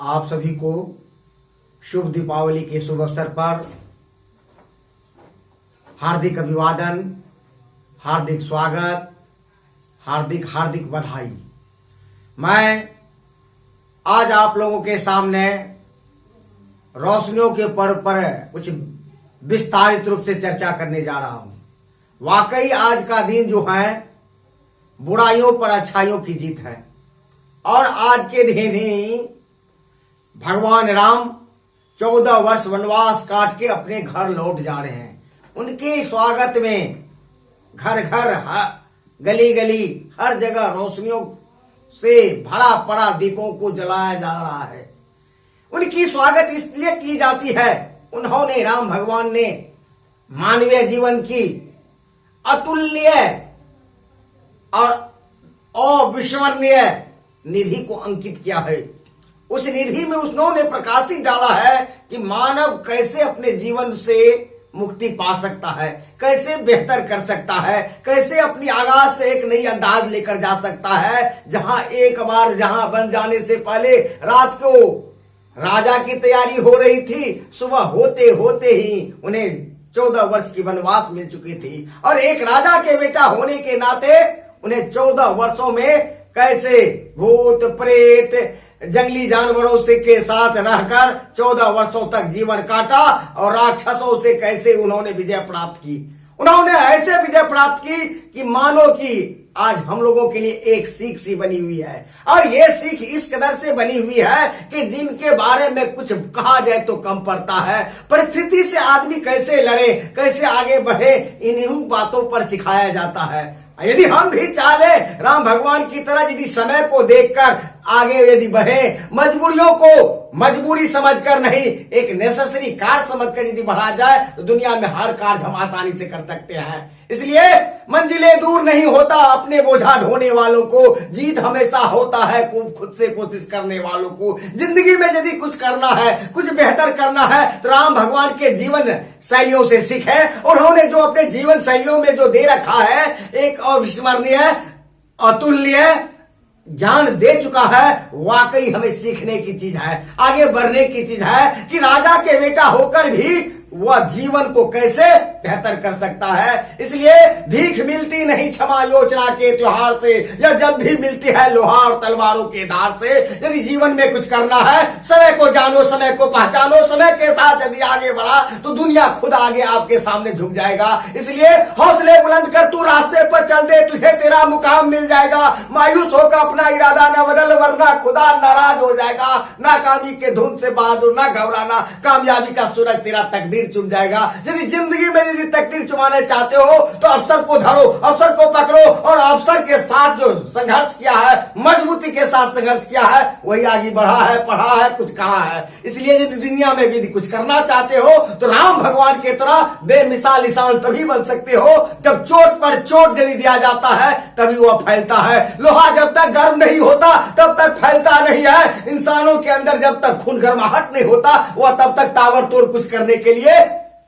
आप सभी को शुभ दीपावली के शुभ अवसर पर हार्दिक अभिवादन, हार्दिक स्वागत, हार्दिक हार्दिक बधाई। मैं आज आप लोगों के सामने रोशनियों के पर्व पर कुछ विस्तारित रूप से चर्चा करने जा रहा हूं। वाकई आज का दिन जो है बुराइयों पर अच्छाइयों की जीत है और आज के दिन ही भगवान राम 14 वर्ष वनवास काट के अपने घर लौट जा रहे हैं। उनके स्वागत में घर घर गली गली हर जगह रोशनियों से भरा पड़ा दीपों को जलाया जा रहा है। उनकी स्वागत इसलिए की जाती है, उन्होंने राम भगवान ने मानवीय जीवन की अतुल्य और अविस्मरणीय निधि को अंकित किया है। उस निधि में उन्होंने प्रकाशित डाला है कि मानव कैसे अपने जीवन से मुक्ति पा सकता है, कैसे बेहतर कर सकता है, कैसे अपनी आगाज से एक नई अंदाज लेकर जा सकता है। जहां बन जाने से पहले रात को राजा की तैयारी हो रही थी, सुबह होते होते ही उन्हें 14 वर्ष की वनवास मिल चुकी थी और एक राजा के बेटा होने के नाते उन्हें 14 वर्षों में कैसे भूत प्रेत जंगली जानवरों से के साथ रहकर 14 वर्षों तक जीवन काटा और राक्षसों से कैसे उन्होंने विजय प्राप्त की। उन्होंने ऐसे विजय प्राप्त की कि मानो कि आज हम लोगों के लिए एक सीख सी बनी हुई है और ये सीख इस कदर से बनी हुई है कि जिनके बारे में कुछ कहा जाए तो कम पड़ता है। परिस्थिति से आदमी कैसे लड़े, कैसे आगे बढ़े, इन्हीं बातों पर सिखाया जाता है। यदि हम भी चाहे राम भगवान की तरह यदि समय को देखकर आगे यदि बढ़े, मजबूरियों को मजबूरी समझकर नहीं एक नेसेसरी कार्य समझकर यदि बढ़ा जाए तो दुनिया में हर कार्य हम आसानी से कर सकते हैं। इसलिए मंजिलें दूर नहीं होता अपने बोझा ढोने वालों को, जीत हमेशा होता है खुद से कोशिश करने वालों को। जिंदगी में यदि कुछ करना है, कुछ बेहतर करना है तो राम भगवान के जीवन शैलियों से सीखे। उन्होंने जो अपने जीवन शैलियों में जो दे रखा है एक अविस्मरणीय अतुल्य ज्ञान दे चुका है, वाकई हमें सीखने की चीज है, आगे बढ़ने की चीज है कि राजा के बेटा होकर भी वह जीवन को कैसे बेहतर कर सकता है। इसलिए भीख मिलती नहीं क्षमा योजना के त्योहार से, या जब भी मिलती है लोहा और तलवारों के धार से। यदि जीवन में कुछ करना है, समय को जानो, समय को पहचानो, समय के साथ यदि आगे बढ़ा तो दुनिया खुद आगे आपके सामने झुक जाएगा। इसलिए हौसले बुलंद कर तू रास्ते पर चल दे, तुझे तेरा मुकाम मिल जाएगा। मायूस होकर अपना इरादा न बदल वरना खुदा नाराज हो जाएगा। नाकामी के धुन से बहादुर न घबराना, कामयाबी का सूरज तेरा तकदीर चुम जाएगा। यदि जिंदगी में यदि तकदीर चुमाने चाहते हो तो अवसर को धरो, अवसर को पकड़ो और अवसर के साथ जो संघर्ष किया है, मजबूती के साथ संघर्ष किया है, वही आगे बढ़ा है, पढ़ा है, कुछ कहा है। इसलिए यदि दुनिया में यदि कुछ करना चाहते हो तो राम भगवान की तरह बेमिसाल इंसान तभी बन सकते हो जब चोट पर चोट यदि दिया जाता है तभी वह फैलता है। लोहा जब तक गर्म नहीं होता तब तक फैलता नहीं है। इंसानों के अंदर जब तक खून गर्माहट नहीं होता वह तब तक ताबड़तोड़ कुछ करने के लिए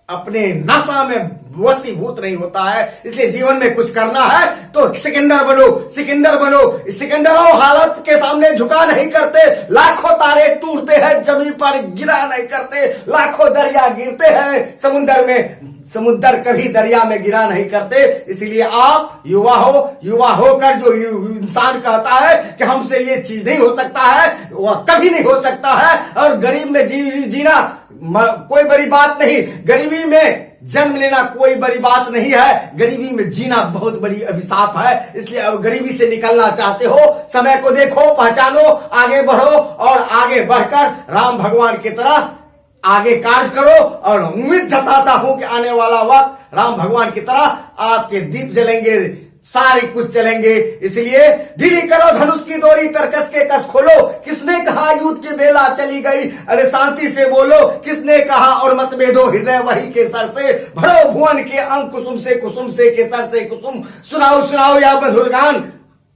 अपने नशा में वशीभूत नहीं होता है। इसलिए जीवन में कुछ करना है तो सिकंदर बनो, सिकंदर बनो। सिकंदरों हालत के सामने झुका नहीं करते, लाखों तारे टूटते हैं जमीन पर गिरा नहीं करते, लाखों दरिया गिरते हैं समुद्र में, समुद्र कभी दरिया में गिरा नहीं करते। इसलिए आप युवा हो, युवा होकर जो इंसान कहता है कि हमसे ये चीज नहीं हो सकता है, वह कभी नहीं हो सकता है। और गरीब में जीना कोई बड़ी बात नहीं, गरीबी में जन्म लेना कोई बड़ी बात नहीं है, गरीबी में जीना बहुत बड़ी अभिशाप है। इसलिए अब गरीबी से निकलना चाहते हो, समय को देखो, पहचानो, आगे बढ़ो और आगे बढ़कर राम भगवान की तरह आगे कार्य करो। और उम्मीद जताता हूं कि आने वाला वक्त राम भगवान की तरह आपके दीप जलेंगे, सारे कुछ चलेंगे। इसलिए ढीली करो धनुष की डोरी, तरकस के कस खोलो। किसने कहा युद्ध की बेला चली गई, अरे शांति से बोलो। किसने कहा और मत भेदो हृदय वही के सर से, भरो भुवन के अंग कुसुम से के सर से कुसुम। सुनाओ सुनाओ या मधुर गान,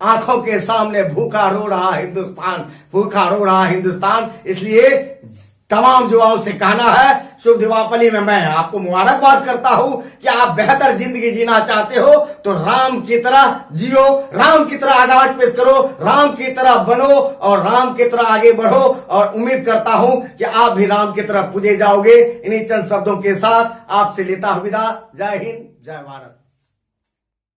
आंखों के सामने भूखा रो रहा हिंदुस्तान, भूखा रो रहा हिंदुस्तान। इसलिए तमाम युवाओं से कहना है, शुभ दीपावली में मैं आपको मुबारकबाद करता हूं कि आप बेहतर जिंदगी जीना चाहते हो तो राम की तरह जियो, राम की तरह आगाज पेश करो, राम की तरह बनो और राम की तरह आगे बढ़ो। और उम्मीद करता हूं कि आप भी राम की तरह पूजे जाओगे। इन्हीं चंद शब्दों के साथ आपसे लेता हूं विदा। जय हिंद, जय भारत।